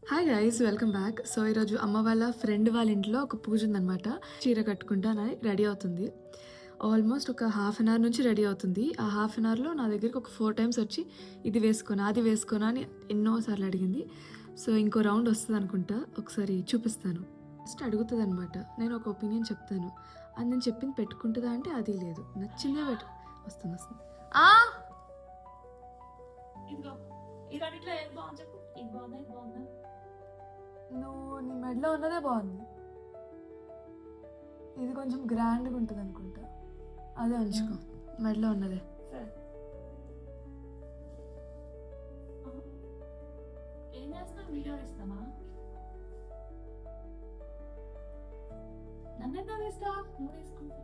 Hi guys, welcome back. So ఈరోజు అమ్మ వాళ్ళ ఫ్రెండ్ వాళ్ళ ఇంట్లో ఒక పూజ ఉందన్నమాట. చీర కట్టుకుంటా అని రెడీ అవుతుంది. ఆల్మోస్ట్ ఒక హాఫ్ అన్ అవర్ నుంచి రెడీ అవుతుంది. ఆ హాఫ్ అన్ అవర్లో నా దగ్గరికి ఒక 4 టైమ్స్ వచ్చి ఇది వేసుకోనా అది వేసుకోనా అని ఎన్నోసార్లు అడిగింది. సో ఇంకో రౌండ్ వస్తుంది అనుకుంటా, ఒకసారి చూపిస్తాను. ఫస్ట్ అడుగుతుంది అనమాట, నేను ఒక ఒపీనియన్ చెప్తాను. అది నేను చెప్పింది పెట్టుకుంటుందా అంటే అది లేదు, నచ్చిందే వస్తుంది. ఇదిగో ఈ రెండిట్లో ఏది బాగుంది చెప్పు. ఇది బాగుందా ఇది బాగుందా? నువ్వు నీ మెడలో ఉన్నదే బాగుంది. ఇది కొంచెం గ్రాండ్గా ఉంటుంది అనుకుంటా, అదే ఉంచుకో. మెడలో ఉన్నదే సరే. ఏం చేస్తున్నావు? వీడియో ఇస్తామా? నన్ను ఎంత వేస్తా? నువ్వు వేసుకుంటా.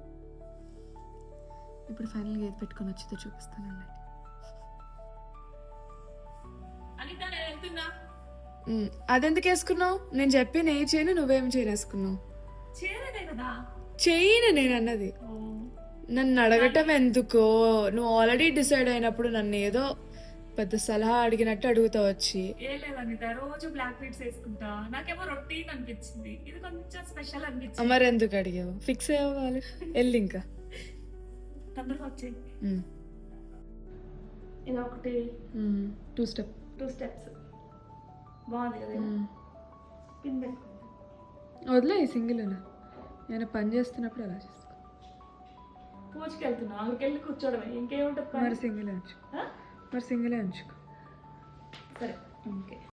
ఇప్పుడు ఫైనల్గా ఏది పెట్టుకొని వచ్చిందో చూపిస్తానండి. అనిత నేను వెళ్తున్నా. అదెందుకు వేసుకున్నావు? నేను చెప్పి ఏ చేయను, నువ్వేం వేసుకున్నావు? చేయలేదే కదా. చేయను నేను అన్నది. నన్ను అడగటం ఎందుకో? నువ్వు ఆల్రెడీ డిసైడ్ అయినప్పుడు నన్ను ఏదో పెద్ద సలహా అడిగినట్టు అడుగుతా వచ్చి. ఏం లేదు అనిత, రోజు బ్లాక్ బీట్స్ వేసుకుంటా. నాకేమో రొటీన్ అనిపించింది, ఇది కొంచెం స్పెషల్ అనిపించింది. మరి ఎందుకు అడిగావు? ఫిక్స్ అవ్వాలి, వెళ్ళి ఇంకా తొందరగా వచ్చేయి. ఇది ఒకటి 2 స్టెప్స్ బాగుంది కదా. పిన్ పెట్టుకుంటా. వదిలే ఈ సింగిల్ అలా, నేను పని చేస్తున్నప్పుడు అలా చేసుకో. పూజకి వెళ్తున్నా, అక్కడికి వెళ్ళి కూర్చోవడమే, ఇంకేముంటుంది. మరి సింగిలే ఉంచుకో. ఆ? మరి సింగిలే ఉంచుకో. సరే ఓకే.